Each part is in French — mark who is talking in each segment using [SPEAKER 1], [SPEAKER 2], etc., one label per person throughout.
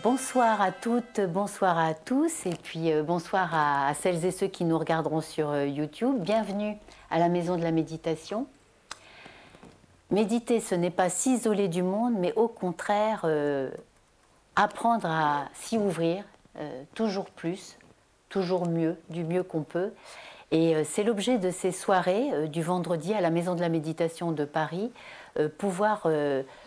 [SPEAKER 1] Bonsoir à toutes, bonsoir à tous et puis bonsoir à celles et ceux qui nous regarderont sur YouTube. Bienvenue à la Maison de la Méditation. Méditer, ce n'est pas s'isoler du monde, mais au contraire apprendre à s'y ouvrir toujours plus, toujours mieux, du mieux qu'on peut. Et c'est l'objet de ces soirées du vendredi à la Maison de la Méditation de Paris, pouvoir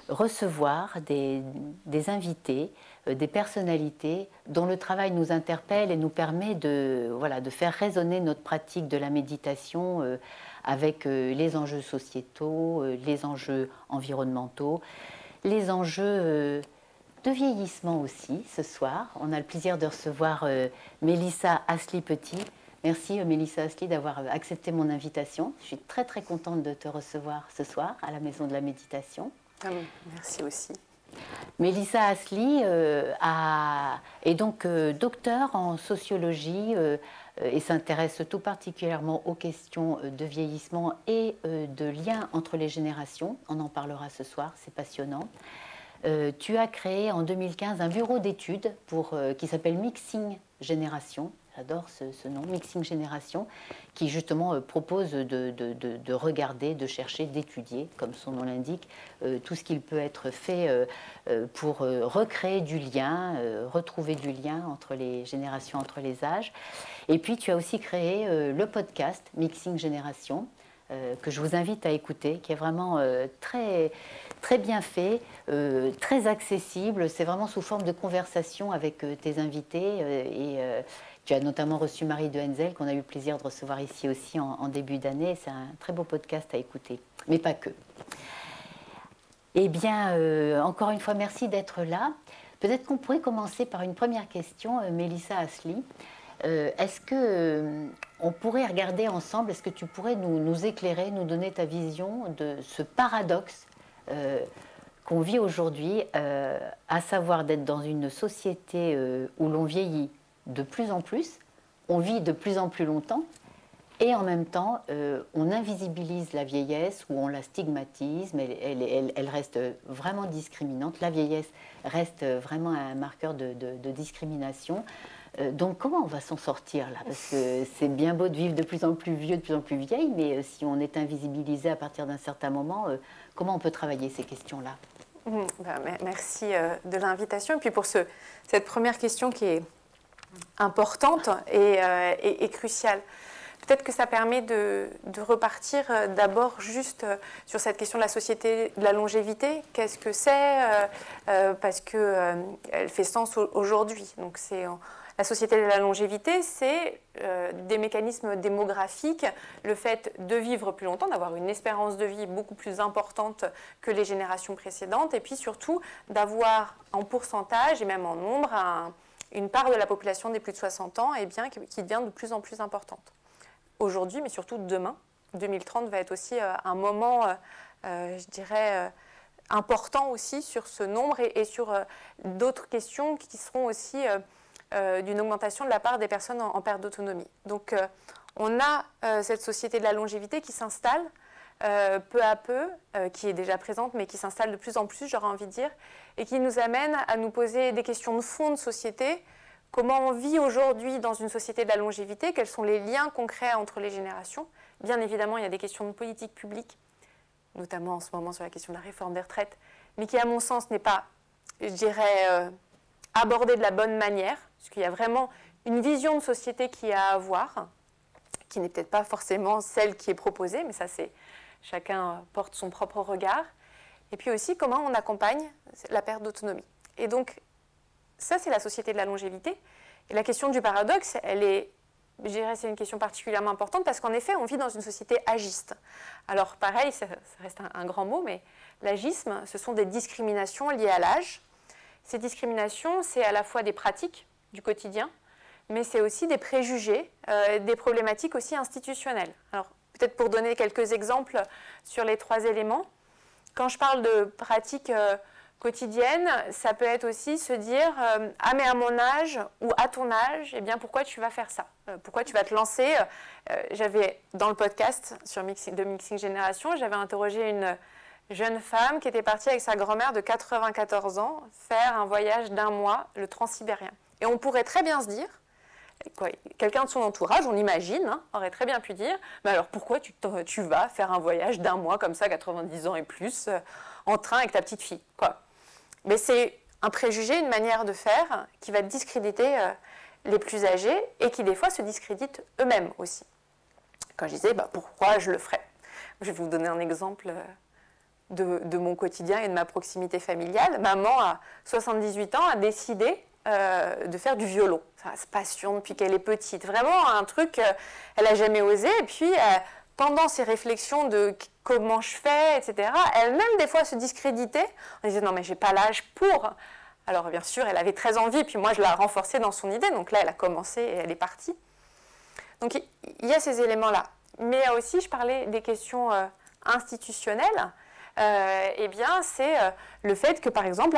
[SPEAKER 1] recevoir des invités, des personnalités dont le travail nous interpelle et nous permet de faire résonner notre pratique de la méditation avec les enjeux sociétaux, les enjeux environnementaux, les enjeux de vieillissement aussi ce soir. On a le plaisir de recevoir Mélissa Asli-Petit. Merci Mélissa Asli d'avoir accepté mon invitation. Je suis très très contente de te recevoir ce soir à la Maison de la Méditation.
[SPEAKER 2] Merci aussi.
[SPEAKER 1] Mélissa Asli est donc docteure en sociologie et s'intéresse tout particulièrement aux questions de vieillissement et de lien entre les générations. On en parlera ce soir, c'est passionnant. Tu as créé en 2015 un bureau d'études qui s'appelle Mixing Génération. J'adore ce nom, Mixing Génération, qui justement propose de regarder, de chercher, d'étudier, comme son nom l'indique, tout ce qu'il peut être fait pour recréer du lien, retrouver du lien entre les générations, entre les âges. Et puis tu as aussi créé le podcast Mixing Génération, que je vous invite à écouter, qui est vraiment très, très bien fait, très accessible. C'est vraiment sous forme de conversation avec tes invités. Tu as notamment reçu Marie de Henzel, qu'on a eu le plaisir de recevoir ici aussi en début d'année. C'est un très beau podcast à écouter, mais pas que. Eh bien, encore une fois, merci d'être là. Peut-être qu'on pourrait commencer par une première question, Mélissa Asli. Est-ce qu'on pourrait regarder ensemble, est-ce que tu pourrais nous éclairer, nous donner ta vision de ce paradoxe qu'on vit aujourd'hui, à savoir d'être dans une société où l'on vieillit de plus en plus, on vit de plus en plus longtemps, et en même temps, on invisibilise la vieillesse ou on la stigmatise, mais elle reste vraiment discriminante. La vieillesse reste vraiment un marqueur de discrimination. Donc comment on va s'en sortir là? Parce que c'est bien beau de vivre de plus en plus vieux, de plus en plus vieille, mais si on est invisibilisé à partir d'un certain moment, comment on peut travailler ces questions-là?
[SPEAKER 2] Merci de l'invitation et puis pour cette première question qui est importante et cruciale. Peut-être que ça permet de repartir d'abord juste sur cette question de la société de la longévité. Qu'est-ce que c'est? Parce qu'elle fait sens aujourd'hui. Donc la société de la longévité, c'est des mécanismes démographiques, le fait de vivre plus longtemps, d'avoir une espérance de vie beaucoup plus importante que les générations précédentes, et puis surtout d'avoir en pourcentage et même en nombre une part de la population des plus de 60 ans qui devient de plus en plus importante. Aujourd'hui, mais surtout demain, 2030 va être aussi un moment, je dirais, important aussi sur ce nombre et sur d'autres questions qui seront aussi d'une augmentation de la part des personnes en perte d'autonomie. Donc on a cette société de la longévité qui s'installe peu à peu, qui est déjà présente, mais qui s'installe de plus en plus, j'aurais envie de dire, et qui nous amène à nous poser des questions de fond de société. Comment on vit aujourd'hui dans une société de la longévité? Quels sont les liens concrets entre les générations? Bien évidemment, il y a des questions de politique publique, notamment en ce moment sur la question de la réforme des retraites, mais qui, à mon sens, n'est pas, je dirais, abordée de la bonne manière, parce qu'il y a vraiment une vision de société qui est à avoir, qui n'est peut-être pas forcément celle qui est proposée, mais ça, c'est chacun porte son propre regard. Et puis aussi, comment on accompagne la perte d'autonomie. Et donc, ça, c'est la société de la longévité. Et la question du paradoxe, je dirais, c'est une question particulièrement importante parce qu'en effet, on vit dans une société agiste. Alors, pareil, ça reste un grand mot, mais l'agisme, ce sont des discriminations liées à l'âge. Ces discriminations, c'est à la fois des pratiques du quotidien, mais c'est aussi des préjugés, des problématiques aussi institutionnelles. Alors, peut-être pour donner quelques exemples sur les trois éléments, quand je parle de pratiques quotidienne, ça peut être aussi se dire ah mais à mon âge ou à ton âge, eh bien pourquoi tu vas faire ça? Pourquoi tu vas te lancer? J'avais dans le podcast de Mixing Génération, j'avais interrogé jeune femme qui était partie avec sa grand-mère de 94 ans faire un voyage d'1 mois, le transsibérien. Et on pourrait très bien se dire, quelqu'un de son entourage, on imagine, hein, aurait très bien pu dire, mais alors pourquoi tu vas faire un voyage d'1 mois comme ça, 90 ans et plus, en train avec ta petite fille, quoi. Mais c'est un préjugé, une manière de faire qui va discréditer les plus âgés et qui des fois se discréditent eux-mêmes aussi. Quand je disais, pourquoi je le ferais? Je vais vous donner un exemple de mon quotidien et de ma proximité familiale. Maman, à 78 ans, a décidé de faire du violon. Ça se passionne depuis qu'elle est petite. Vraiment un truc, elle n'a jamais osé. Et puis, pendant ses réflexions de comment je fais, etc., elle-même, des fois, se discréditait. On disait, non, mais j'ai pas l'âge pour. Alors, bien sûr, elle avait très envie. Puis moi, je l'ai renforcée dans son idée. Donc là, elle a commencé et elle est partie. Donc, il y a ces éléments-là. Mais aussi, je parlais des questions institutionnelles. Eh bien, c'est le fait que, par exemple,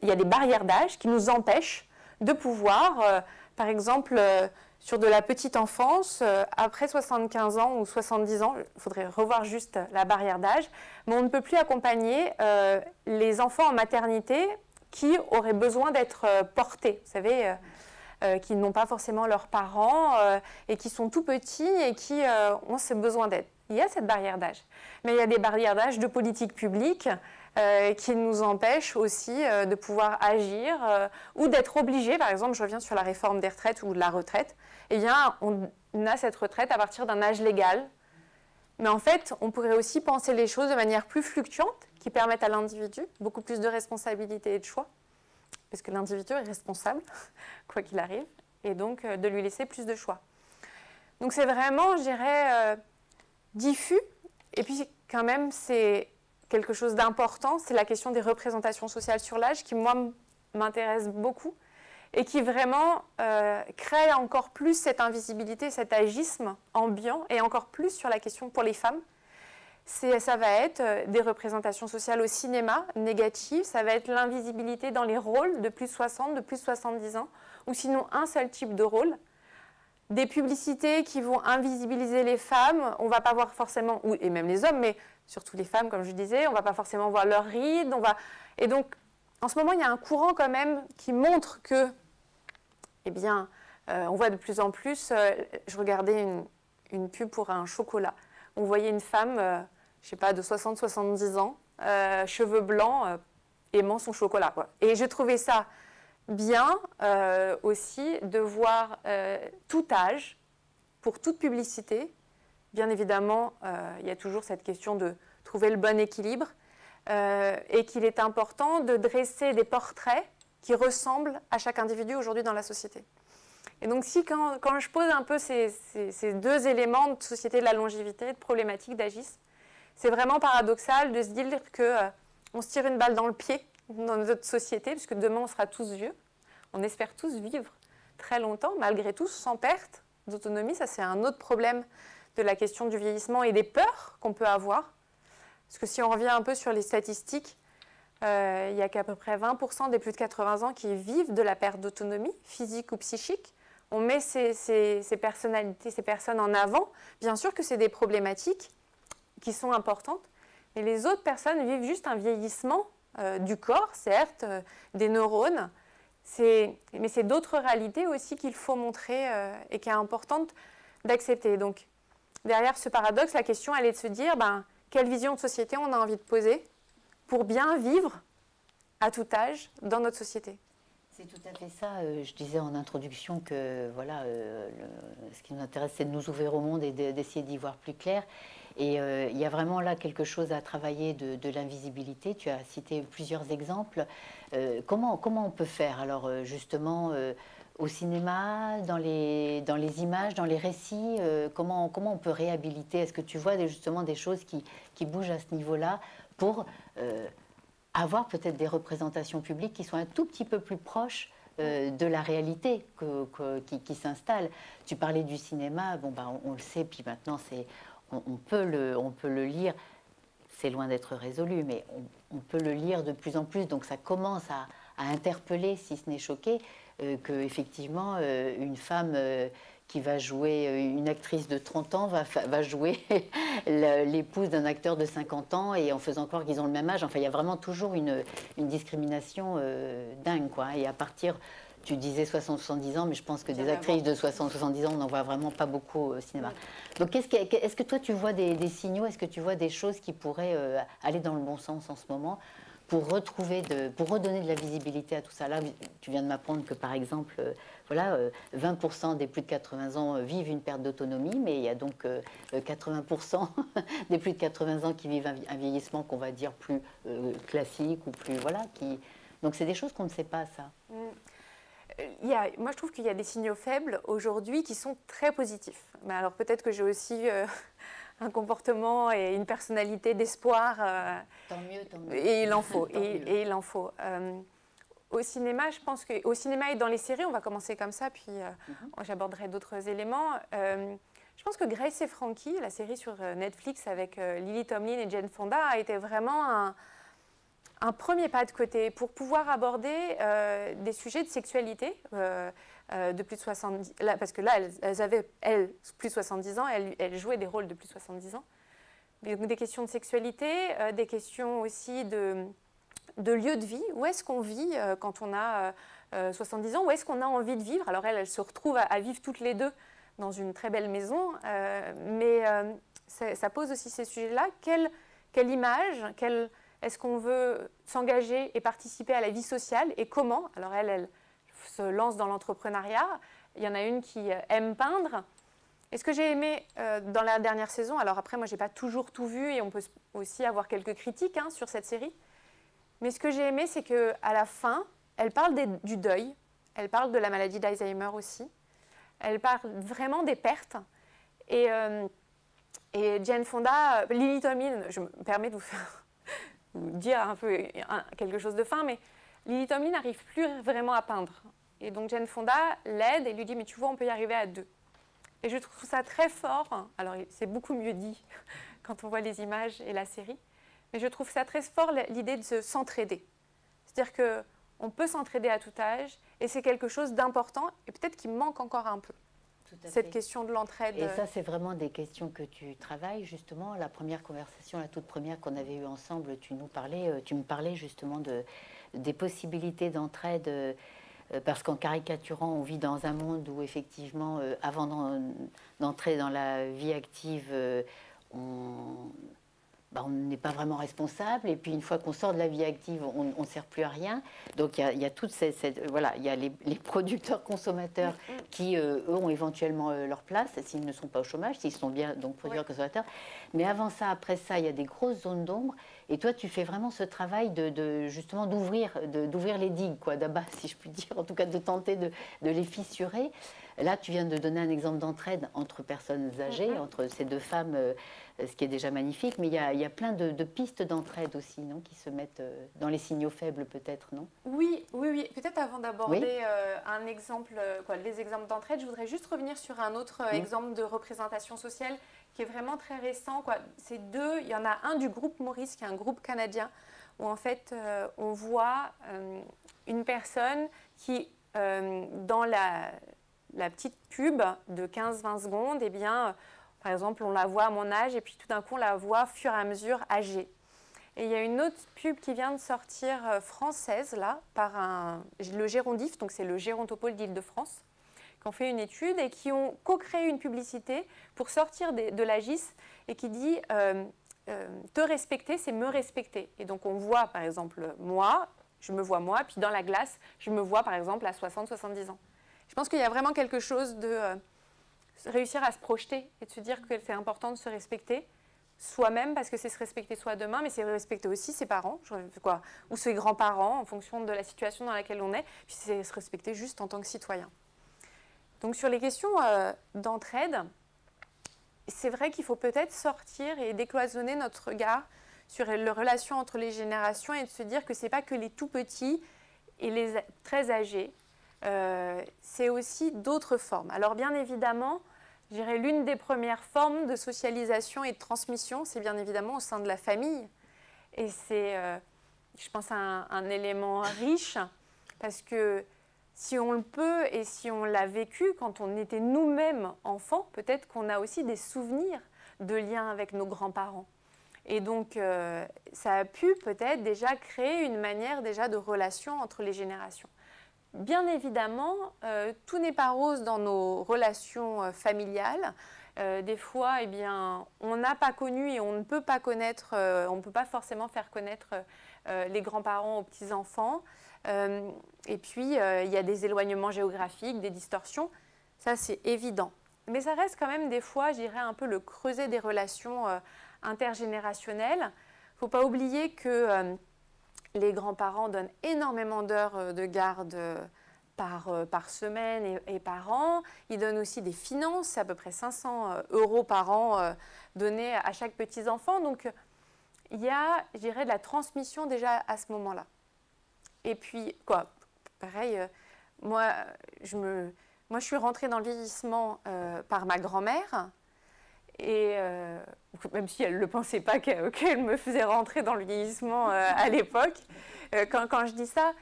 [SPEAKER 2] il y a des barrières d'âge qui nous empêchent de pouvoir, par exemple, sur de la petite enfance, après 75 ans ou 70 ans, il faudrait revoir juste la barrière d'âge, mais on ne peut plus accompagner les enfants en maternité qui auraient besoin d'être portés, vous savez, qui n'ont pas forcément leurs parents et qui sont tout petits et qui ont ce besoin d'aide. Il y a cette barrière d'âge. Mais il y a des barrières d'âge de politique publique qui nous empêchent aussi de pouvoir agir ou d'être obligés. Par exemple, je reviens sur la réforme des retraites ou de la retraite. Eh bien, on a cette retraite à partir d'un âge légal. Mais en fait, on pourrait aussi penser les choses de manière plus fluctuante qui permettent à l'individu beaucoup plus de responsabilité et de choix. Parce que l'individu est responsable, quoi qu'il arrive, et donc de lui laisser plus de choix. Donc c'est vraiment, je dirais, diffus, et puis quand même c'est quelque chose d'important, c'est la question des représentations sociales sur l'âge qui, moi, m'intéresse beaucoup, et qui vraiment crée encore plus cette invisibilité, cet agisme ambiant, et encore plus sur la question pour les femmes. Ça va être des représentations sociales au cinéma négatives, ça va être l'invisibilité dans les rôles de plus de 60, de plus de 70 ans, ou sinon un seul type de rôle. Des publicités qui vont invisibiliser les femmes, on ne va pas voir forcément, et même les hommes, mais surtout les femmes, comme je disais, on ne va pas forcément voir leurs rides. Et donc, en ce moment, il y a un courant quand même qui montre que, eh bien, on voit de plus en plus, je regardais une pub pour un chocolat. On voyait une femme, je ne sais pas, de 60-70 ans, cheveux blancs, aimant son chocolat, quoi. Et j'ai trouvé ça bien aussi de voir tout âge, pour toute publicité. Bien évidemment, il y a toujours cette question de trouver le bon équilibre et qu'il est important de dresser des portraits qui ressemblent à chaque individu aujourd'hui dans la société. Et donc, quand je pose un peu ces deux éléments de société de la longévité, de problématique d'agisme, c'est vraiment paradoxal de se dire qu'on se tire une balle dans le pied dans notre société, puisque demain, on sera tous vieux. On espère tous vivre très longtemps, malgré tout, sans perte d'autonomie. Ça, c'est un autre problème de la question du vieillissement et des peurs qu'on peut avoir. Parce que si on revient un peu sur les statistiques, il n'y a qu'à peu près 20% des plus de 80 ans qui vivent de la perte d'autonomie, physique ou psychique. On met ces personnalités, ces personnes en avant. Bien sûr que c'est des problématiques qui sont importantes, mais les autres personnes vivent juste un vieillissement du corps, certes, des neurones, mais c'est d'autres réalités aussi qu'il faut montrer et qui est importante d'accepter. Donc, derrière ce paradoxe, la question, elle est de se dire quelle vision de société on a envie de poser pour bien vivre à tout âge dans notre société.
[SPEAKER 1] C'est tout à fait ça. Je disais en introduction que voilà, ce qui nous intéresse, c'est de nous ouvrir au monde et d'essayer d'y voir plus clair. Et il y a vraiment là quelque chose à travailler de l'invisibilité. Tu as cité plusieurs exemples. Comment on peut faire alors justement au cinéma, dans les images, dans les récits, comment on peut réhabiliter? Est-ce que tu vois justement des choses qui bougent à ce niveau-là pour avoir peut-être des représentations publiques qui sont un tout petit peu plus proches de la réalité qui s'installe? Tu parlais du cinéma, on le sait, puis maintenant on peut le lire, c'est loin d'être résolu, mais on peut le lire de plus en plus, donc ça commence à interpeller, si ce n'est choquer, qu'effectivement une femme qui va jouer une actrice de 30 ans va jouer l'épouse d'un acteur de 50 ans et en faisant croire qu'ils ont le même âge. Enfin, il y a vraiment toujours une discrimination dingue, quoi. Et à partir, tu disais 60-70 ans, mais je pense que des actrices de 60-70 ans, on n'en voit vraiment pas beaucoup au cinéma. Donc, est-ce que toi, tu vois des signaux, est-ce que tu vois des choses qui pourraient aller dans le bon sens en ce moment pour redonner de la visibilité à tout ça? Là, tu viens de m'apprendre que, par exemple, voilà, 20% des plus de 80 ans vivent une perte d'autonomie, mais il y a donc 80% des plus de 80 ans qui vivent un vieillissement qu'on va dire plus classique ou plus, voilà, donc c'est des choses qu'on ne sait pas, ça.
[SPEAKER 2] Moi, je trouve qu'il y a des signaux faibles aujourd'hui qui sont très positifs. Mais alors peut-être que j'ai aussi un comportement et une personnalité d'espoir.
[SPEAKER 1] Tant mieux.
[SPEAKER 2] Et il en faut. Et il en faut. Au cinéma, je pense qu'au cinéma et dans les séries, on va commencer comme ça, puis j'aborderai d'autres éléments. Je pense que Grace et Frankie, la série sur Netflix avec Lily Tomlin et Jane Fonda, a été vraiment un premier pas de côté pour pouvoir aborder des sujets de sexualité de plus de 70 ans. Parce que là, elles avaient, plus de 70 ans, elles jouaient des rôles de plus de 70 ans. Donc, des questions de sexualité, des questions aussi de lieu de vie. Où est-ce qu'on vit quand on a 70 ans? Où est-ce qu'on a envie de vivre? Alors elles se retrouvent à vivre toutes les deux dans une très belle maison. Mais ça pose aussi ces sujets-là. Quelle image, est-ce qu'on veut s'engager et participer à la vie sociale et comment? Alors elle se lance dans l'entrepreneuriat. Il y en a une qui aime peindre. Et ce que j'ai aimé dans la dernière saison, alors après moi j'ai pas toujours tout vu et on peut aussi avoir quelques critiques sur cette série, mais ce que j'ai aimé c'est qu'à la fin, elle parle du deuil, elle parle de la maladie d'Alzheimer aussi, elle parle vraiment des pertes. Et Jane Fonda, Lily Tomlin, je me permets de vous dire un peu quelque chose de fin, mais Lily Tomlin n'arrive plus vraiment à peindre. Et donc Jane Fonda l'aide et lui dit « mais tu vois, on peut y arriver à deux ». Et je trouve ça très fort. Alors c'est beaucoup mieux dit quand on voit les images et la série, mais je trouve ça très fort l'idée de s'entraider. C'est-à-dire qu'on peut s'entraider à tout âge et c'est quelque chose d'important et peut-être qu'il manque encore un peu. Cette question de l'entraide.
[SPEAKER 1] Et ça, c'est vraiment des questions que tu travailles, justement. La première conversation, la toute première qu'on avait eue ensemble, tu me parlais justement des possibilités d'entraide, parce qu'en caricaturant, on vit dans un monde où, effectivement, avant d'entrer dans la vie active, on n'est pas vraiment responsable, et puis une fois qu'on sort de la vie active, on ne sert plus à rien. Donc il y a toute voilà, il y a les producteurs consommateurs qui eux ont éventuellement leur place s'ils ne sont pas au chômage, s'ils sont bien donc producteurs consommateurs. Mais avant ça, après ça, il y a des grosses zones d'ombre. Et toi, tu fais vraiment ce travail justement d'ouvrir les digues, quoi, d'abat, si je puis dire, en tout cas de tenter de les fissurer. Là, tu viens de donner un exemple d'entraide entre personnes âgées, entre ces deux femmes, ce qui est déjà magnifique, mais il y a plein de pistes d'entraide aussi, non, qui se mettent dans les signaux faibles, peut-être, non?
[SPEAKER 2] Oui. Peut-être avant d'aborder un exemple, les exemples d'entraide, je voudrais juste revenir sur un autre exemple de représentation sociale qui est vraiment très récent. C'est il y en a un du groupe Maurice, qui est un groupe canadien, où en fait, on voit une personne qui, dans la petite pub de 15-20 secondes, eh bien, par exemple, on la voit à mon âge et puis tout d'un coup, on la voit au fur et à mesure âgée. Et il y a une autre pub qui vient de sortir française, là, par le Gérondif, donc c'est le Gérontopole d'Île-de-France, qui ont fait une étude et qui ont co-créé une publicité pour sortir de la GIS et qui dit te respecter, c'est me respecter. Et donc, on voit, par exemple, moi, je me vois moi, puis dans la glace, je me vois, par exemple, à 60-70 ans. Je pense qu'il y a vraiment quelque chose de réussir à se projeter et de se dire que c'est important de se respecter soi-même, parce que c'est se respecter soi demain, mais c'est respecter aussi ses parents, ou ses grands-parents, en fonction de la situation dans laquelle on est, puis c'est se respecter juste en tant que citoyen. Donc sur les questions d'entraide, c'est vrai qu'il faut peut-être sortir et décloisonner notre regard sur les relations entre les générations et de se dire que ce n'est pas que les tout-petits et les très âgés, c'est aussi d'autres formes. Alors bien évidemment, je dirais l'une des premières formes de socialisation et de transmission, c'est bien évidemment au sein de la famille. Et c'est, je pense, un élément riche, parce que si on le peut et si on l'a vécu quand on était nous-mêmes enfants, peut-être qu'on a aussi des souvenirs de liens avec nos grands-parents. Et donc, ça a pu peut-être déjà créer une manière déjà de relation entre les générations. Bien évidemment, tout n'est pas rose dans nos relations familiales. Des fois, eh bien, on n'a pas connu et on ne peut pas connaître, on ne peut pas forcément faire connaître les grands-parents aux petits-enfants. Et puis, il y a des éloignements géographiques, des distorsions. Ça, c'est évident. Mais ça reste quand même des fois, je dirais, un peu le creuset des relations intergénérationnelles. Il ne faut pas oublier que les grands-parents donnent énormément d'heures de garde par semaine et par an. Ils donnent aussi des finances, c'est à peu près 500 € par an donnés à chaque petit-enfant. Donc, il y a, je dirais, de la transmission déjà à ce moment-là. Et puis, quoi, pareil, moi, je suis rentrée dans le vieillissement par ma grand-mère. Et même si elle ne le pensait pas qu'elle me faisait rentrer dans le vieillissement à l'époque, quand je dis ça,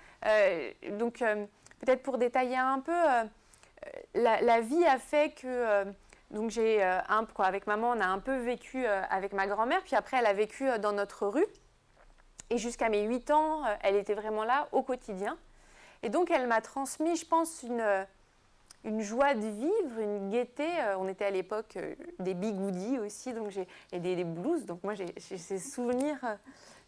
[SPEAKER 2] donc peut-être pour détailler un peu, la vie a fait que donc avec maman, on a un peu vécu avec ma grand-mère, puis après elle a vécu dans notre rue. Et jusqu'à mes 8 ans, elle était vraiment là au quotidien. Et donc elle m'a transmis, je pense, une joie de vivre, une gaieté. On était à l'époque des bigoudis aussi, donc et des blouses. Donc moi, j'ai ces souvenirs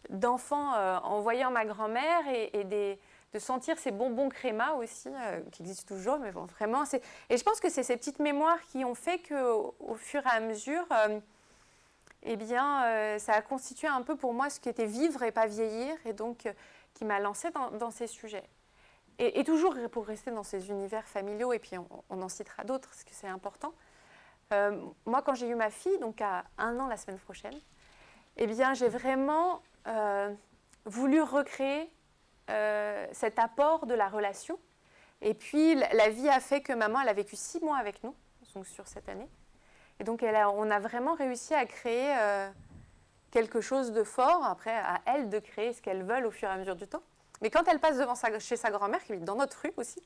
[SPEAKER 2] d'enfants en voyant ma grand-mère et de sentir ces bonbons créma aussi, qui existent toujours. Mais bon, vraiment, et je pense que c'est ces petites mémoires qui ont fait qu'au fur et à mesure, eh bien, ça a constitué un peu pour moi ce qu'était vivre et pas vieillir, et donc qui m'a lancée dans ces sujets. Et toujours pour rester dans ces univers familiaux, et puis on en citera d'autres, parce que c'est important. Moi, quand j'ai eu ma fille, donc à 1 an la semaine prochaine, eh bien, j'ai vraiment voulu recréer cet apport de la relation. Et puis, la vie a fait que maman, elle a vécu 6 mois avec nous, donc sur cette année. Et donc, on a vraiment réussi à créer quelque chose de fort. Après, à elle de créer ce qu'elles veulent au fur et à mesure du temps. Mais quand elle passe chez sa grand-mère, qui est dans notre rue aussi,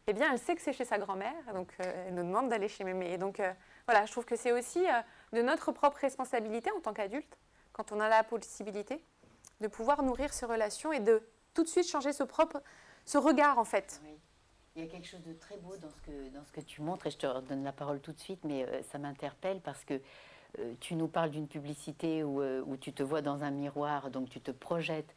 [SPEAKER 2] eh bien, elle sait que c'est chez sa grand-mère, donc elle nous demande d'aller chez mémé. Et donc, voilà, je trouve que c'est aussi de notre propre responsabilité en tant qu'adulte, quand on a la possibilité, de pouvoir nourrir ces relations et de tout de suite changer ce regard, en fait.
[SPEAKER 1] Oui. Il y a quelque chose de très beau dans ce que tu montres, et je te redonne la parole tout de suite, mais ça m'interpelle parce que tu nous parles d'une publicité où tu te vois dans un miroir, donc tu te projettes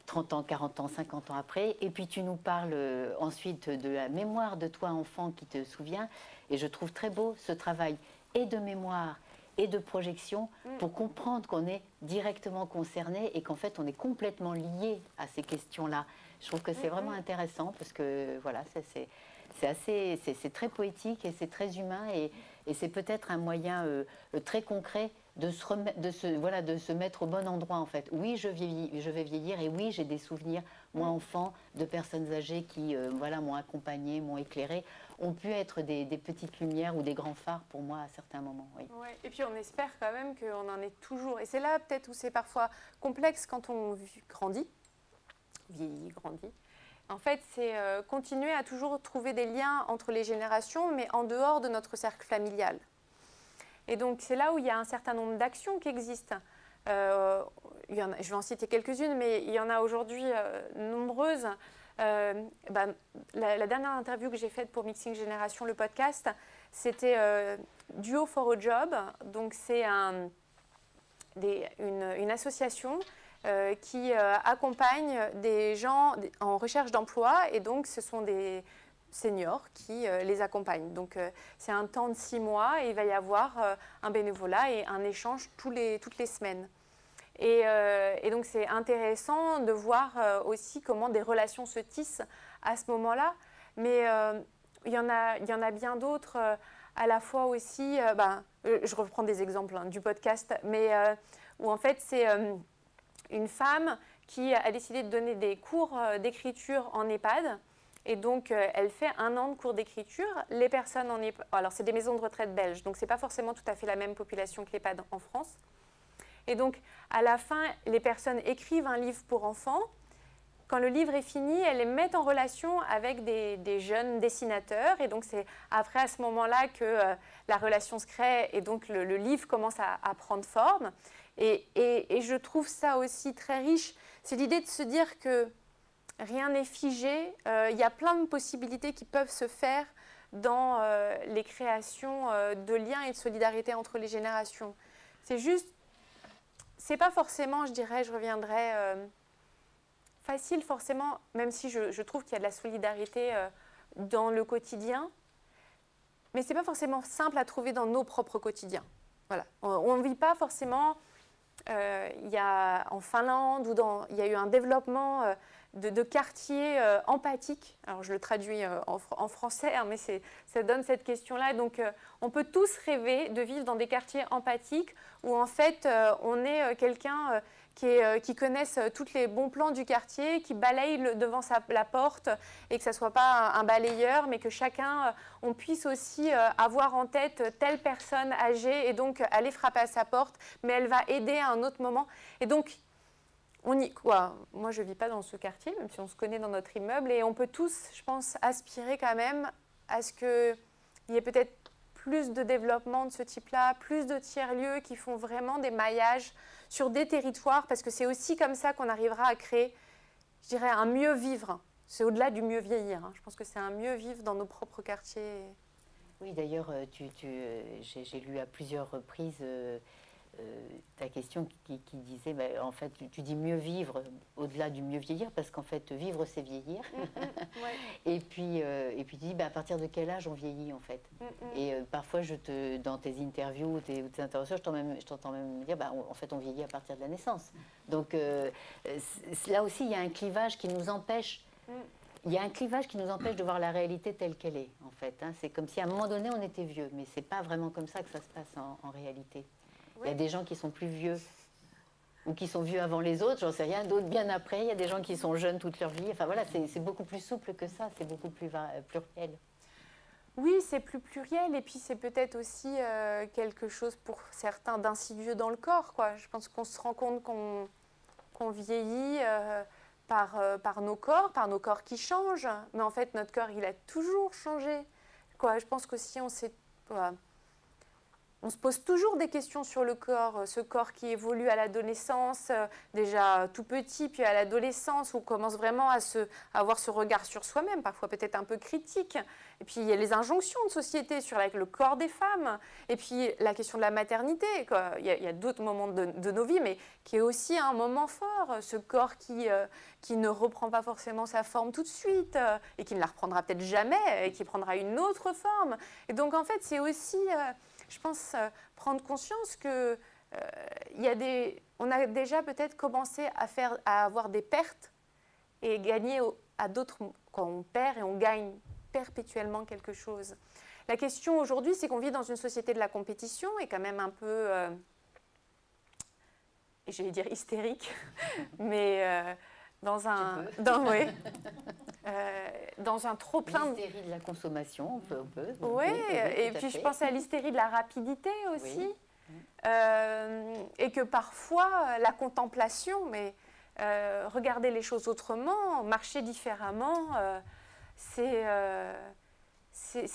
[SPEAKER 1] 30 ans, 40 ans, 50 ans après, et puis tu nous parles ensuite de la mémoire de toi enfant qui te souvient, et je trouve très beau ce travail et de mémoire et de projection pour comprendre qu'on est directement concerné et qu'en fait on est complètement lié à ces questions-là. Je trouve que c'est vraiment intéressant parce que voilà, c'est très poétique et c'est très humain et c'est peut-être un moyen très concret de se mettre au bon endroit en fait. Oui, je vais vieillir et oui, j'ai des souvenirs, moi enfant, de personnes âgées qui m'ont accompagné, m'ont éclairé, ont pu être des petites lumières ou des grands phares pour moi à certains moments. Oui.
[SPEAKER 2] Ouais, et puis on espère quand même qu'on en est toujours. Et c'est là peut-être où c'est parfois complexe quand on grandit, vieillit, grandit. En fait, c'est continuer à toujours trouver des liens entre les générations, mais en dehors de notre cercle familial. Et donc, c'est là où il y a un certain nombre d'actions qui existent. Je vais en citer quelques-unes, mais il y en a aujourd'hui nombreuses. La dernière interview que j'ai faite pour Mixing Génération, le podcast, c'était Duo for a Job. Donc, c'est une association qui accompagne des gens en recherche d'emploi. Et donc, ce sont des seniors qui les accompagnent. Donc, c'est un temps de 6 mois et il va y avoir un bénévolat et un échange toutes les semaines. Et donc, c'est intéressant de voir aussi comment des relations se tissent à ce moment-là. Mais il y en a bien d'autres, à la fois aussi, je reprends des exemples du podcast, mais où en fait, c'est une femme qui a décidé de donner des cours d'écriture en EHPAD. Et donc, elle fait 1 an de cours d'écriture. Les personnes en EHPAD, alors c'est des maisons de retraite belges, donc ce n'est pas forcément tout à fait la même population que l'EHPAD en France. Et donc, à la fin, les personnes écrivent un livre pour enfants. quand le livre est fini, elles les mettent en relation avec des jeunes dessinateurs. Et donc, c'est après, à ce moment-là, que la relation se crée et donc le livre commence à prendre forme. Et je trouve ça aussi très riche. C'est l'idée de se dire que rien n'est figé. Il y a plein de possibilités qui peuvent se faire dans les créations de liens et de solidarité entre les générations. C'est juste, c'est pas forcément, je dirais, je reviendrai, facile forcément, même si je trouve qu'il y a de la solidarité dans le quotidien, mais c'est pas forcément simple à trouver dans nos propres quotidiens. Voilà. On ne vit pas forcément, il y a en Finlande, il y a eu un développement de quartiers empathiques. Alors je le traduis en français, hein, mais ça donne cette question-là. Donc on peut tous rêver de vivre dans des quartiers empathiques où en fait on est quelqu'un qui connaisse tous les bons plans du quartier, qui balaye devant la porte et que ça ne soit pas un balayeur, mais que chacun, on puisse aussi avoir en tête telle personne âgée et donc aller frapper à sa porte, mais elle va aider à un autre moment. Et donc, moi, je ne vis pas dans ce quartier, même si on se connaît dans notre immeuble, et on peut tous, je pense, aspirer quand même à ce qu'il y ait peut-être plus de développement de ce type-là, plus de tiers-lieux qui font vraiment des maillages sur des territoires, parce que c'est aussi comme ça qu'on arrivera à créer, je dirais, un mieux vivre. C'est au-delà du mieux vieillir. Hein. Je pense que c'est un mieux vivre dans nos propres quartiers.
[SPEAKER 1] Oui, d'ailleurs, j'ai lu à plusieurs reprises ta question qui disait, bah, en fait, tu dis mieux vivre au-delà du mieux vieillir, parce qu'en fait, vivre, c'est vieillir.
[SPEAKER 2] Ouais.
[SPEAKER 1] Et puis tu dis, bah, à partir de quel âge on vieillit, en fait. Et parfois, dans tes interviews ou tes interventions, je t'entends même dire, bah, en fait, on vieillit à partir de la naissance. Donc là aussi, il y a un clivage qui nous empêche. Il y a un clivage qui nous empêche de voir la réalité telle qu'elle est, en fait. Hein. C'est comme si à un moment donné, on était vieux, mais c'est pas vraiment comme ça que ça se passe en réalité. Oui. Il y a des gens qui sont plus vieux ou qui sont vieux avant les autres, j'en sais rien, d'autres bien après. Il y a des gens qui sont jeunes toute leur vie. Enfin voilà, c'est beaucoup plus souple que ça, c'est beaucoup plus pluriel.
[SPEAKER 2] Oui, c'est plus pluriel et puis c'est peut-être aussi quelque chose pour certains d'insidieux dans le corps, quoi. Je pense qu'on se rend compte qu'on vieillit par nos corps qui changent. Mais en fait, notre corps, il a toujours changé. Quoi. Je pense qu'aussi, on se pose toujours des questions sur le corps, ce corps qui évolue à l'adolescence, déjà tout petit, puis à l'adolescence, où on commence vraiment à avoir ce regard sur soi-même, parfois peut-être un peu critique. Et puis il y a les injonctions de société sur le corps des femmes, et puis la question de la maternité. Quoi. Il y a d'autres moments de nos vies, mais qui est aussi un moment fort, ce corps qui ne reprend pas forcément sa forme tout de suite, et qui ne la reprendra peut-être jamais, et qui prendra une autre forme. Et donc en fait, c'est aussi... je pense prendre conscience que on a déjà peut-être commencé à avoir des pertes et gagner à d'autres. Quand on perd et on gagne perpétuellement quelque chose. La question aujourd'hui, c'est qu'on vit dans une société de la compétition et quand même un peu, j'allais dire hystérique, mais dans un trop-plein.
[SPEAKER 1] L'hystérie de la consommation, on peut.
[SPEAKER 2] Oui, et puis je pense à l'hystérie de la rapidité aussi. Oui. Et que parfois, la contemplation, mais regarder les choses autrement, marcher différemment, c'est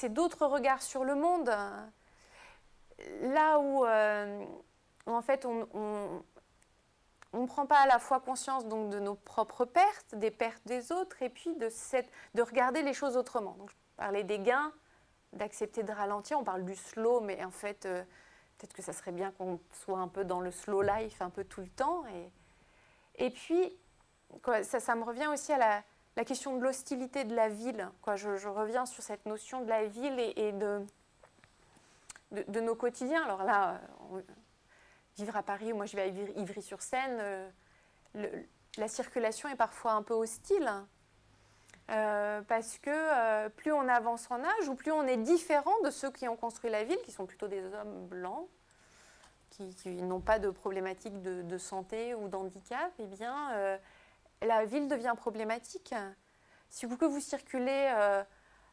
[SPEAKER 2] d'autres regards sur le monde. Là où en fait, on ne prend pas à la fois conscience donc, de nos propres pertes, des pertes des autres, et puis de regarder les choses autrement. Donc, je parlais des gains, d'accepter de ralentir. On parle du slow, mais en fait, peut-être que ça serait bien qu'on soit un peu dans le slow life, un peu tout le temps. Et puis, quoi, ça me revient aussi à la question de l'hostilité de la ville. Quoi, je reviens sur cette notion de la ville et de nos quotidiens. Alors là... vivre à Paris, moi je vais à Ivry-sur-Seine, la circulation est parfois un peu hostile parce que plus on avance en âge ou plus on est différent de ceux qui ont construit la ville, qui sont plutôt des hommes blancs, qui n'ont pas de problématiques de santé ou d'handicap, eh bien la ville devient problématique. Si vous circulez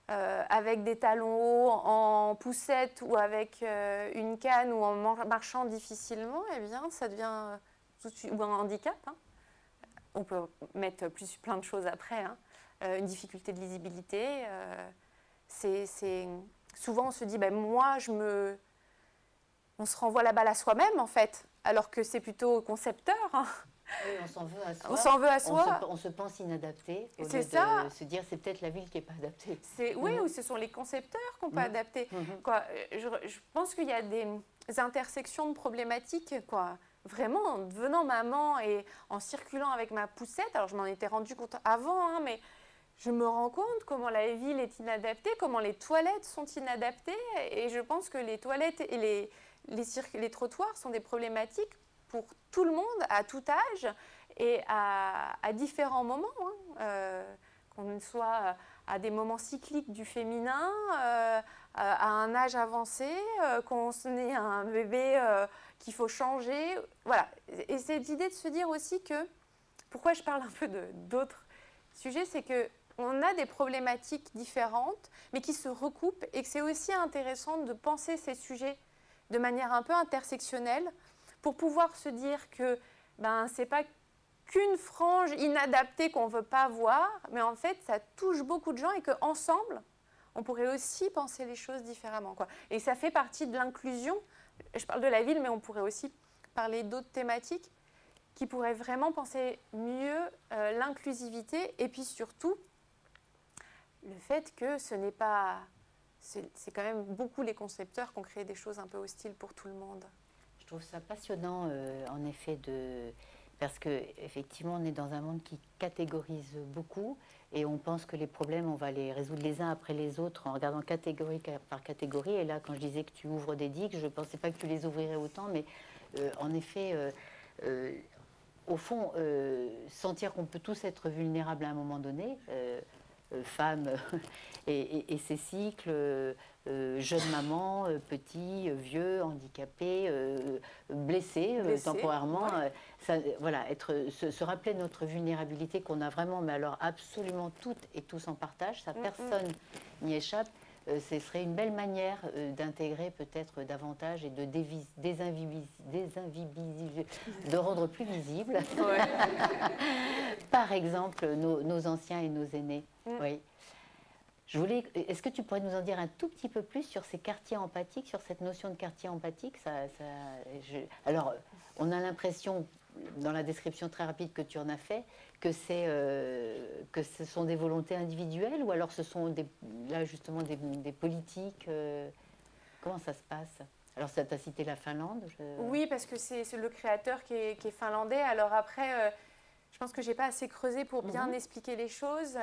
[SPEAKER 2] avec des talons hauts, en poussette ou avec une canne ou en marchant difficilement, eh bien, ça devient tout de suite, ou un handicap, hein, on peut mettre plein de choses après, hein. Une difficulté de lisibilité. Souvent, on se dit, ben, on se renvoie la balle à soi-même, en fait, alors que c'est plutôt au concepteur, hein.
[SPEAKER 1] Oui, on s'en veut à soi.
[SPEAKER 2] On s'en veut à soi.
[SPEAKER 1] On se pense inadapté au lieu
[SPEAKER 2] ça.
[SPEAKER 1] de se dire c'est peut-être la ville qui n'est pas adaptée.
[SPEAKER 2] Oui, ou ce sont les concepteurs qu'on peut adapter. Quoi, je pense qu'il y a des intersections de problématiques, quoi. Vraiment, en devenant maman et en circulant avec ma poussette, alors je m'en étais rendu compte avant, hein, mais je me rends compte comment la ville est inadaptée, comment les toilettes sont inadaptées, et je pense que les toilettes et les trottoirs sont des problématiques pour tout le monde, à tout âge et à différents moments, hein. Qu'on soit à des moments cycliques du féminin, à un âge avancé, qu'on ait un bébé qu'il faut changer. Voilà. Et cette idée de se dire aussi que, pourquoi je parle un peu d'autres sujets, c'est qu'on a des problématiques différentes, mais qui se recoupent, et que c'est aussi intéressant de penser ces sujets de manière un peu intersectionnelle, pour pouvoir se dire que ce n'est pas qu'une frange inadaptée qu'on ne veut pas voir, mais en fait, ça touche beaucoup de gens et qu'ensemble, on pourrait aussi penser les choses différemment, quoi. Et ça fait partie de l'inclusion. Je parle de la ville, mais on pourrait aussi parler d'autres thématiques qui pourraient vraiment penser mieux l'inclusivité, et puis surtout, le fait que ce n'est pas... C'est quand même beaucoup les concepteurs qui ont créé des choses un peu hostiles pour tout le monde.
[SPEAKER 1] Je trouve ça passionnant, en effet, parce qu'effectivement, on est dans un monde qui catégorise beaucoup et on pense que les problèmes, on va les résoudre les uns après les autres en regardant catégorie par catégorie. Et là, quand je disais que tu ouvres des digues, je ne pensais pas que tu les ouvrirais autant, mais en effet, au fond, sentir qu'on peut tous être vulnérables à un moment donné, femmes et ses cycles, jeunes mamans, petits, vieux, handicapés, blessés temporairement. Ouais. Voilà, se rappeler notre vulnérabilité qu'on a vraiment, mais alors absolument toutes et tous en partage, ça personne n'y échappe. Ce serait une belle manière d'intégrer peut-être davantage et de de rendre plus visible, ouais. Par exemple, nos anciens et nos aînés. Oui. Est-ce que tu pourrais nous en dire un tout petit peu plus sur ces quartiers empathiques, sur cette notion de quartier empathique? Alors, on a l'impression, dans la description très rapide que tu en as fait, que ce sont des volontés individuelles, ou alors ce sont là justement des politiques. Comment ça se passe? Alors, ça t'a cité la Finlande.
[SPEAKER 2] Oui, parce que c'est le créateur qui est finlandais. Alors après, je pense que je n'ai pas assez creusé pour bien expliquer les choses.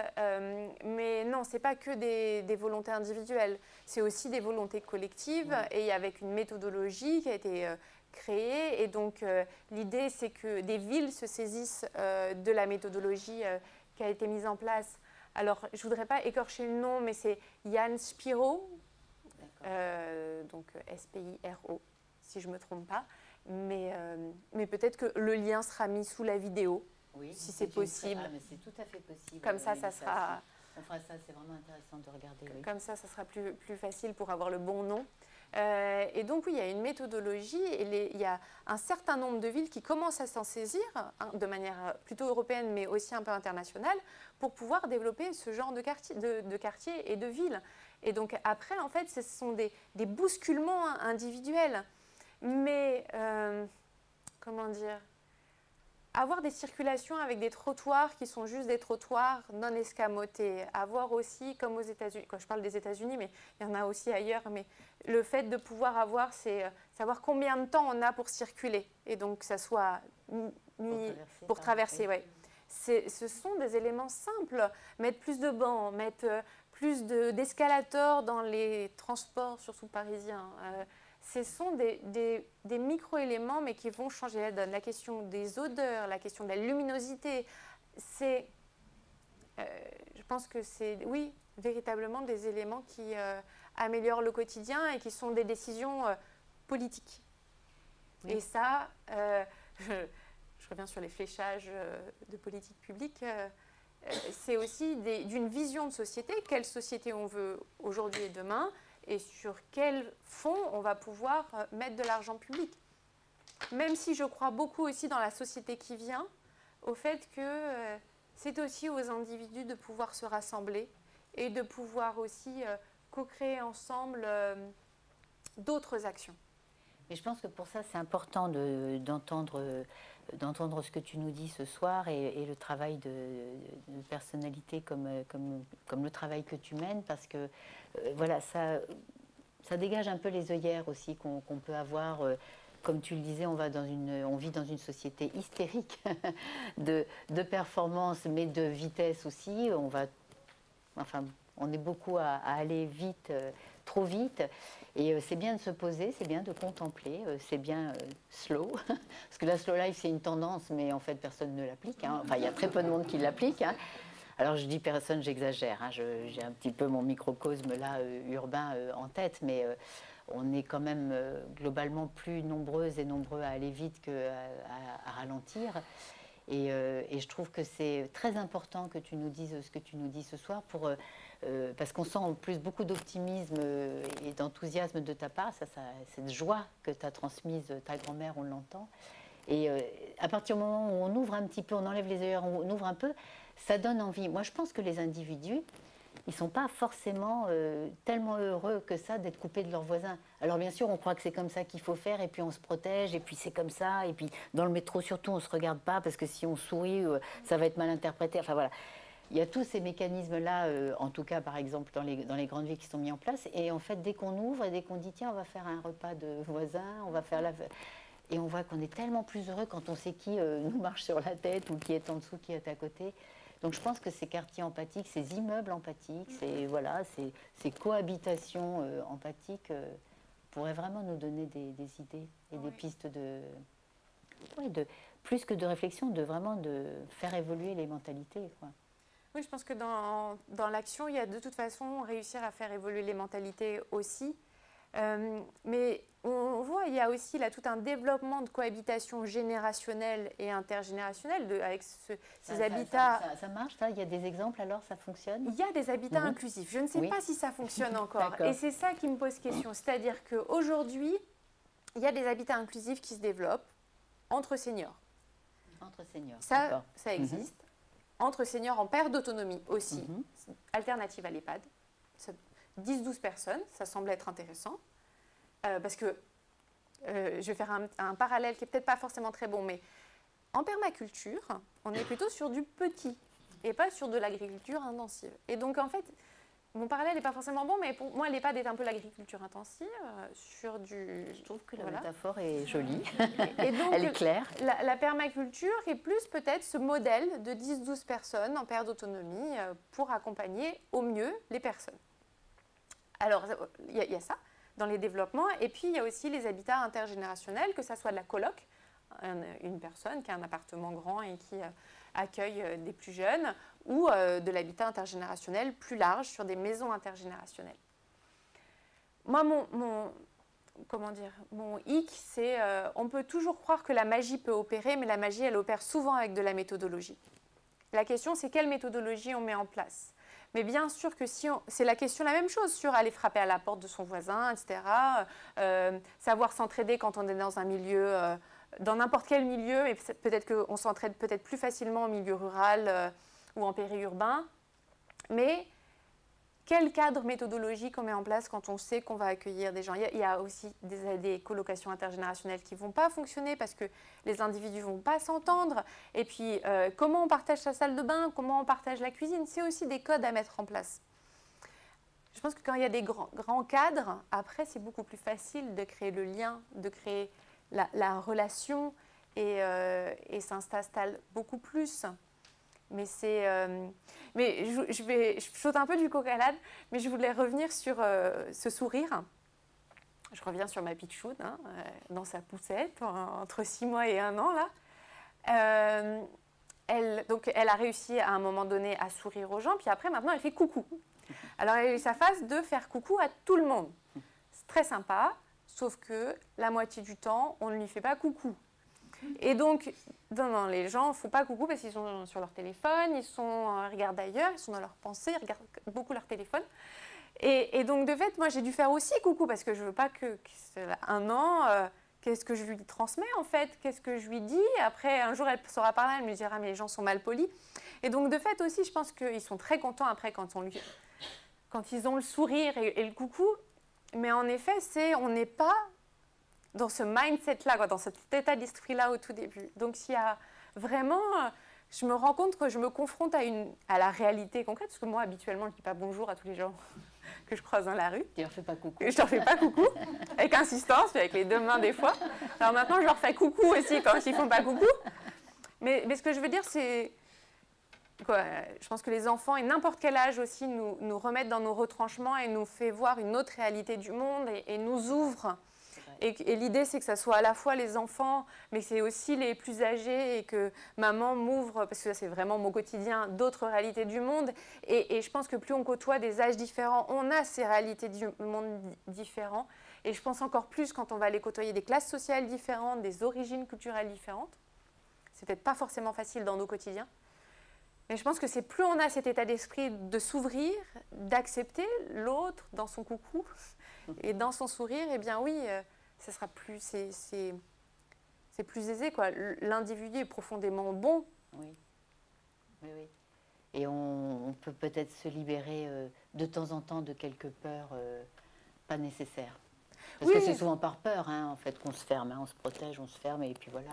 [SPEAKER 2] Mais non, ce n'est pas que des volontés individuelles. C'est aussi des volontés collectives, et avec une méthodologie qui a été créée. Et donc, l'idée, c'est que des villes se saisissent de la méthodologie qui a été mise en place. Alors, je ne voudrais pas écorcher le nom, mais c'est Jan Spiro, donc S-P-I-R-O, si je ne me trompe pas. Mais peut-être que le lien sera mis sous la vidéo. Oui, si c'est possible.
[SPEAKER 1] Mais c'est tout à fait possible.
[SPEAKER 2] Comme ça, ça sera...
[SPEAKER 1] On fera ça, c'est vraiment intéressant de regarder. Oui.
[SPEAKER 2] Comme ça sera plus facile pour avoir le bon nom. Et donc, oui, il y a une méthodologie, et il y a un certain nombre de villes qui commencent à s'en saisir, hein, de manière plutôt européenne, mais aussi un peu internationale, pour pouvoir développer ce genre de quartier et de villes. Et donc, après, en fait, ce sont des bousculements individuels. Mais, comment dire, avoir des circulations avec des trottoirs qui sont juste des trottoirs non escamotés, avoir aussi, comme aux États-Unis, quand je parle des États-Unis, mais il y en a aussi ailleurs, mais le fait de pouvoir avoir, c'est savoir combien de temps on a pour circuler, et donc que ça soit nuit, pour traverser, ouais. Ce sont des éléments simples, mettre plus de bancs, mettre plus d'escalators dans les transports, surtout parisiens. Ce sont des micro-éléments, mais qui vont changer la donne. La question des odeurs, la question de la luminosité, je pense que c'est, oui, véritablement des éléments qui améliorent le quotidien et qui sont des décisions politiques. Oui. Et ça, je reviens sur les fléchages de politique publique, c'est aussi d'une vision de société, quelle société on veut aujourd'hui et demain, et sur quel fonds on va pouvoir mettre de l'argent public. Même si je crois beaucoup aussi dans la société qui vient, au fait que c'est aussi aux individus de pouvoir se rassembler et de pouvoir aussi co-créer ensemble d'autres actions.
[SPEAKER 1] Mais je pense que pour ça, c'est important d'entendre ce que tu nous dis ce soir et le travail de personnalité comme le travail que tu mènes, parce que voilà, ça dégage un peu les œillères aussi qu'on peut avoir. Comme tu le disais, on vit dans une société hystérique de performance, mais de vitesse aussi. On est beaucoup à aller vite, trop vite. Et c'est bien de se poser, c'est bien de contempler, c'est bien slow. Parce que la slow life, c'est une tendance, mais en fait, personne ne l'applique. Hein. Enfin, il y a très peu de monde qui l'applique. Hein. Alors, je dis personne, j'exagère. Hein. J'ai un petit peu mon microcosme là, urbain en tête, mais on est quand même globalement plus nombreuses et nombreux à aller vite qu'à ralentir. Et je trouve que c'est très important que tu nous dises ce que tu nous dis ce soir, parce qu'on sent en plus beaucoup d'optimisme et d'enthousiasme de ta part, cette joie que tu as transmise ta grand-mère, on l'entend. Et à partir du moment où on ouvre un petit peu, on enlève les œillères, on ouvre un peu, ça donne envie. Moi, je pense que les individus, ils ne sont pas forcément tellement heureux que ça d'être coupés de leurs voisins. Alors bien sûr, on croit que c'est comme ça qu'il faut faire, et puis on se protège, et puis c'est comme ça, et puis dans le métro surtout, on ne se regarde pas, parce que si on sourit, ça va être mal interprété. Enfin voilà, il y a tous ces mécanismes-là, en tout cas par exemple dans les grandes villes qui sont mis en place, et en fait dès qu'on ouvre, et dès qu'on dit tiens, on va faire un repas de voisins, on va faire la... Et on voit qu'on est tellement plus heureux quand on sait qui nous marche sur la tête, ou qui est en dessous, qui est à côté. Donc je pense que ces quartiers empathiques, ces immeubles empathiques, ces cohabitations empathiques pourraient vraiment nous donner des idées et des pistes plus que de réflexion, vraiment de faire évoluer les mentalités, quoi.
[SPEAKER 2] Oui, je pense que dans l'action, il y a de toute façon réussir à faire évoluer les mentalités aussi. Mais on voit, il y a aussi là tout un développement de cohabitation générationnelle et intergénérationnelle avec ces habitats.
[SPEAKER 1] Ça marche, ça? Il y a des exemples alors, ça fonctionne?
[SPEAKER 2] Il y a des habitats inclusifs. Je ne sais pas si ça fonctionne encore. Et c'est ça qui me pose question. C'est-à-dire qu'aujourd'hui, il y a des habitats inclusifs qui se développent entre seniors.
[SPEAKER 1] Entre seniors,
[SPEAKER 2] ça existe. Entre seniors en perte d'autonomie aussi. Alternative à l'EHPAD. 10-12 personnes, ça semble être intéressant, parce que je vais faire un parallèle qui n'est peut-être pas forcément très bon, mais en permaculture, on est plutôt sur du petit et pas sur de l'agriculture intensive. Et donc en fait, mon parallèle n'est pas forcément bon, mais pour moi, l'EHPAD est un peu l'agriculture intensive sur du...
[SPEAKER 1] Je trouve que la métaphore est jolie,
[SPEAKER 2] et donc,
[SPEAKER 1] elle est claire.
[SPEAKER 2] La permaculture est plus peut-être ce modèle de 10-12 personnes en perte d'autonomie pour accompagner au mieux les personnes. Alors, il y a ça dans les développements. Et puis, il y a aussi les habitats intergénérationnels, que ce soit de la coloc, une personne qui a un appartement grand et qui accueille des plus jeunes, ou de l'habitat intergénérationnel plus large sur des maisons intergénérationnelles. Moi, mon hic, c'est on peut toujours croire que la magie peut opérer, mais la magie, elle opère souvent avec de la méthodologie. La question, c'est quelle méthodologie on met en place. Mais bien sûr que c'est la question la même chose sur aller frapper à la porte de son voisin, etc. Savoir s'entraider quand on est dans un milieu, dans n'importe quel milieu, et peut-être qu'on s'entraide peut-être plus facilement au milieu rural ou en périurbain. Mais quel cadre méthodologique on met en place quand on sait qu'on va accueillir des gens? Il y a aussi des colocations intergénérationnelles qui ne vont pas fonctionner parce que les individus ne vont pas s'entendre. Et puis, comment on partage sa salle de bain, comment on partage la cuisine, c'est aussi des codes à mettre en place. Je pense que quand il y a des grands cadres, après, c'est beaucoup plus facile de créer le lien, de créer la relation et ça s'installe beaucoup plus. Mais je saute un peu du coq à l'âne, mais je voulais revenir sur ce sourire. Je reviens sur ma pitchoune, dans sa poussette, entre 6 mois et 1 an, là. Elle a réussi à un moment donné à sourire aux gens, puis après, maintenant, elle fait coucou. Alors, elle a eu sa phase de faire coucou à tout le monde. C'est très sympa, sauf que la moitié du temps, on ne lui fait pas coucou. Et donc, non, les gens ne font pas coucou parce qu'ils sont sur leur téléphone, ils regardent ailleurs, ils sont dans leurs pensées, ils regardent beaucoup leur téléphone. Et donc, de fait, moi, j'ai dû faire aussi coucou parce que je ne veux pas que 1 an, qu'est-ce que je lui transmets en fait? Qu'est-ce que je lui dis? Après, un jour, elle sera par là, elle me dira, mais les gens sont mal polis. Et donc, de fait aussi, je pense qu'ils sont très contents après quand ils ont le sourire et le coucou. Mais en effet, on n'est pas dans ce mindset-là, dans cet état d'esprit-là au tout début. Donc, s'il y a vraiment... Je me rends compte que je me confronte à la réalité concrète, parce que moi, habituellement, je ne dis pas bonjour à tous les gens que je croise dans la rue.
[SPEAKER 1] Tu leur fais pas coucou.
[SPEAKER 2] Je leur fais pas coucou, avec insistance, puis avec les deux mains des fois. Alors maintenant, je leur fais coucou aussi quand ils font pas coucou. Mais ce que je veux dire, c'est... je pense que les enfants, et n'importe quel âge aussi, nous remettent dans nos retranchements et nous fait voir une autre réalité du monde et nous ouvrent. Et l'idée, c'est que ça soit à la fois les enfants, mais c'est aussi les plus âgés et que maman m'ouvre, parce que ça, c'est vraiment mon quotidien, d'autres réalités du monde. Et je pense que plus on côtoie des âges différents, on a ces réalités du monde différents. Et je pense encore plus quand on va aller côtoyer des classes sociales différentes, des origines culturelles différentes. C'est peut-être pas forcément facile dans nos quotidiens. Mais je pense que c'est plus on a cet état d'esprit de s'ouvrir, d'accepter l'autre dans son coucou et dans son sourire, eh bien oui, ça sera plus, c'est plus aisé, quoi. L'individu est profondément bon.
[SPEAKER 1] Oui, oui, oui. Et on peut peut-être se libérer de temps en temps de quelques peurs pas nécessaires. Parce que c'est souvent par peur, hein, en fait, qu'on se ferme, hein, on se protège, on se ferme, et puis voilà.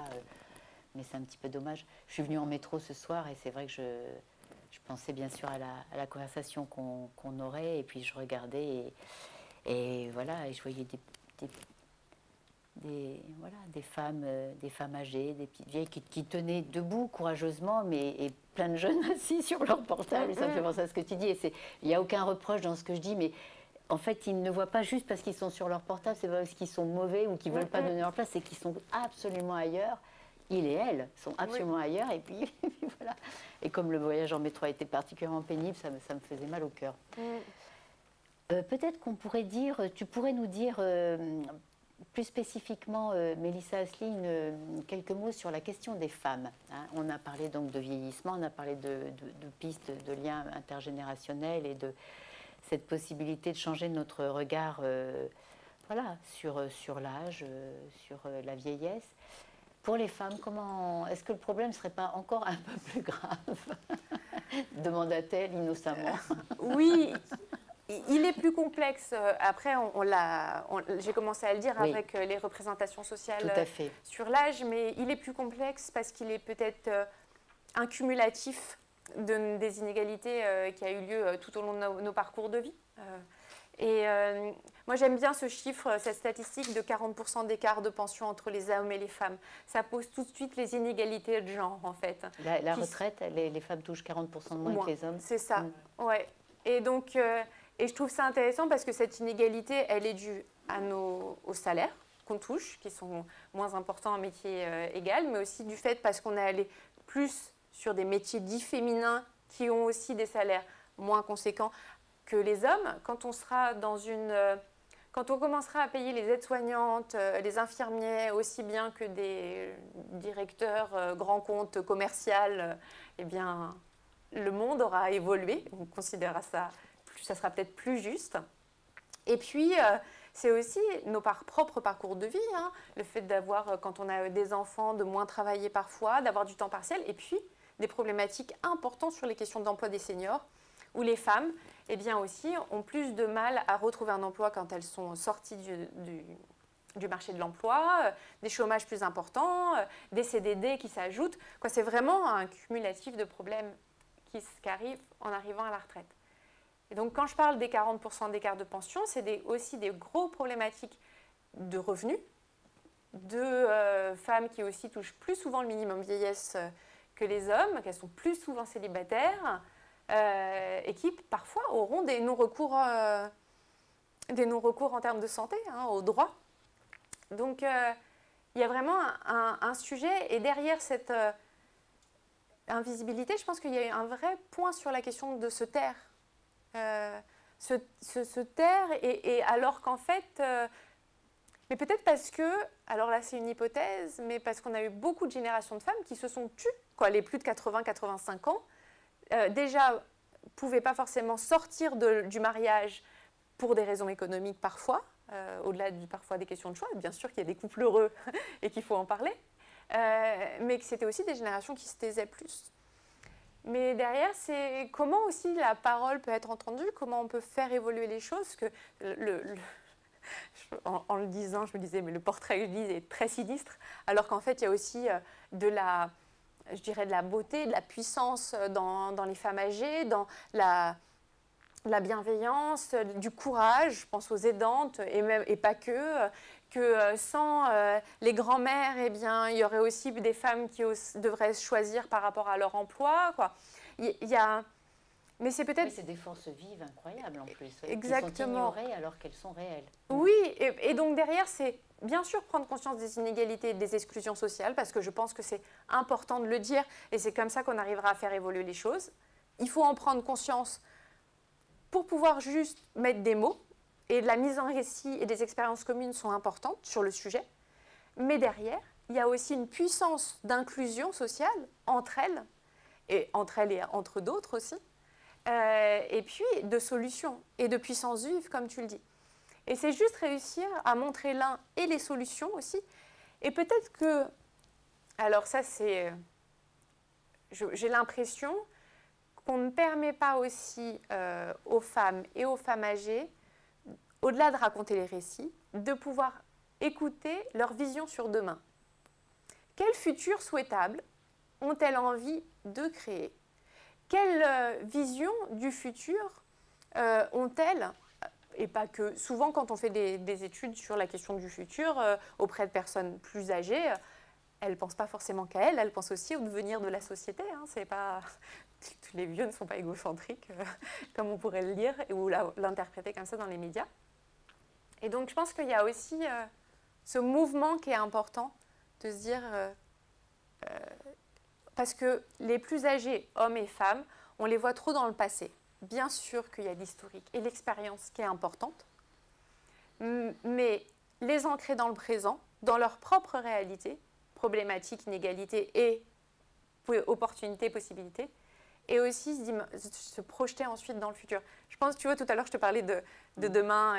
[SPEAKER 1] Mais c'est un petit peu dommage. Je suis venue en métro ce soir, et c'est vrai que je pensais bien sûr à la conversation qu'on aurait, et puis je regardais, et voilà, et je voyais des femmes âgées, des petites vieilles qui tenaient debout courageusement, et plein de jeunes assis sur leur portable. Et ça me fait penser à ce que tu dis. Et il n'y a aucun reproche dans ce que je dis, mais en fait, ils ne voient pas juste parce qu'ils sont sur leur portable, c'est pas parce qu'ils sont mauvais ou qu'ils ne veulent pas donner leur place, c'est qu'ils sont absolument ailleurs. Il et elle sont absolument ailleurs, et puis voilà. Et comme le voyage en métro a été particulièrement pénible, ça me faisait mal au cœur. Peut-être qu'on pourrait dire, tu pourrais nous dire plus spécifiquement, Mélissa Asli, quelques mots sur la question des femmes. Hein. On a parlé donc de vieillissement, on a parlé de pistes de liens intergénérationnels et de cette possibilité de changer notre regard voilà, sur l'âge, sur la vieillesse. Pour les femmes, est-ce que le problème ne serait pas encore un peu plus grave? Demanda-t-elle innocemment.
[SPEAKER 2] Oui, il est plus complexe. Après, j'ai commencé à le dire avec les représentations sociales sur l'âge, mais il est plus complexe parce qu'il est peut-être un cumulatif des inégalités qui a eu lieu tout au long de nos parcours de vie. Moi, j'aime bien ce chiffre, cette statistique de 40% d'écart de pension entre les hommes et les femmes. Ça pose tout de suite les inégalités de genre, en fait.
[SPEAKER 1] La retraite, les femmes touchent 40% de moins que les hommes.
[SPEAKER 2] C'est ça, ouais. Et donc, et je trouve ça intéressant parce que cette inégalité, elle est due aux salaires qu'on touche, qui sont moins importants en métier égal, mais aussi du fait parce qu'on est allé plus sur des métiers dits féminins qui ont aussi des salaires moins conséquents que les hommes. Quand on commencera à payer les aides-soignantes, les infirmiers, aussi bien que des directeurs grands comptes commerciaux, eh bien, le monde aura évolué. On considérera ça sera peut-être plus juste. Et puis, c'est aussi nos propres parcours de vie, hein, le fait d'avoir, quand on a des enfants, de moins travailler parfois, d'avoir du temps partiel, et puis des problématiques importantes sur les questions d'emploi des seniors, où les femmes, eh bien aussi, ont plus de mal à retrouver un emploi quand elles sont sorties du marché de l'emploi, des chômages plus importants, des CDD qui s'ajoutent. C'est vraiment un cumulatif de problèmes qui arrivent en arrivant à la retraite. Et donc, quand je parle des 40% d'écart de pension, c'est aussi des gros problématiques de revenus, de femmes qui aussi touchent plus souvent le minimum vieillesse que les hommes, qu'elles sont plus souvent célibataires, et qui parfois auront des non-recours en termes de santé, hein, aux droits. Donc, il y a vraiment un sujet, et derrière cette invisibilité, je pense qu'il y a un vrai point sur la question de se taire. Se taire, et alors qu'en fait, mais peut-être parce que, alors là c'est une hypothèse, mais parce qu'on a eu beaucoup de générations de femmes qui se sont tues, les plus de 80-85 ans, déjà ne pouvaient pas forcément sortir du mariage pour des raisons économiques parfois, au-delà parfois des questions de choix. Bien sûr qu'il y a des couples heureux et qu'il faut en parler, mais que c'était aussi des générations qui se taisaient plus. Mais derrière, c'est comment aussi la parole peut être entendue, comment on peut faire évoluer les choses. Que en le disant, je me disais, mais le portrait que je lis est très sinistre, alors qu'en fait, il y a aussi je dirais de la beauté, de la puissance dans les femmes âgées, dans la bienveillance, du courage, je pense aux aidantes, et pas que sans les grands-mères, eh bien, il y aurait aussi des femmes qui devraient choisir par rapport à leur emploi, quoi. Mais c'est peut-être...
[SPEAKER 1] Oui, c'est des forces vives incroyables en plus,
[SPEAKER 2] Exactement.
[SPEAKER 1] Qui sont ignorées alors qu'elles sont réelles.
[SPEAKER 2] Oui, et donc derrière, c'est bien sûr prendre conscience des inégalités et des exclusions sociales, parce que je pense que c'est important de le dire, et c'est comme ça qu'on arrivera à faire évoluer les choses. Il faut en prendre conscience pour pouvoir juste mettre des mots, et de la mise en récit et des expériences communes sont importantes sur le sujet. Mais derrière, il y a aussi une puissance d'inclusion sociale entre elles et entre d'autres aussi, et puis de solutions et de puissance vive, comme tu le dis. Et c'est juste réussir à montrer l'un et les solutions aussi. Et peut-être que, alors ça c'est, j'ai l'impression qu'on ne permet pas aussi aux femmes et aux femmes âgées, au-delà de raconter les récits, de pouvoir écouter leur vision sur demain. Quel futur souhaitable ont-elles envie de créer? Quelle vision du futur ont-elles? Et pas que. Souvent, quand on fait des études sur la question du futur auprès de personnes plus âgées, elles ne pensent pas forcément qu'à elles, elles pensent aussi au devenir de la société. Hein. C'est pas... Tous les vieux ne sont pas égocentriques, comme on pourrait le lire, ou l'interpréter comme ça dans les médias. Et donc, je pense qu'il y a aussi ce mouvement qui est important, de se dire... parce que les plus âgés, hommes et femmes, on les voit trop dans le passé. Bien sûr qu'il y a l'historique et l'expérience qui est importante, mais les ancrer dans le présent, dans leur propre réalité, problématiques, inégalités et opportunités, possibilités, et aussi se projeter ensuite dans le futur. Je pense, tu vois, tout à l'heure, je te parlais de demain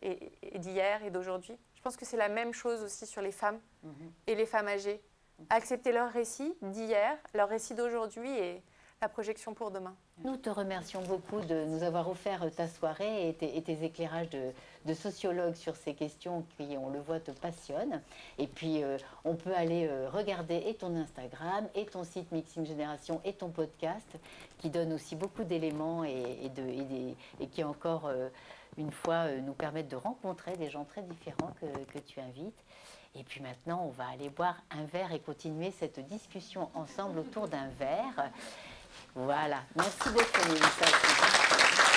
[SPEAKER 2] et d'hier et d'aujourd'hui. Je pense que c'est la même chose aussi sur les femmes et les femmes âgées. Accepter leur récit d'hier, leur récit d'aujourd'hui et la projection pour demain.
[SPEAKER 1] Nous te remercions beaucoup de nous avoir offert ta soirée et tes éclairages de sociologue sur ces questions qui, on le voit, te passionnent. Et puis, on peut aller regarder et ton Instagram, et ton site Mixing Génération, et ton podcast, qui donne aussi beaucoup d'éléments et qui, encore une fois, nous permettent de rencontrer des gens très différents que tu invites. Et puis maintenant, on va aller boire un verre et continuer cette discussion ensemble autour d'un verre. Voilà. Merci beaucoup, Mélissa.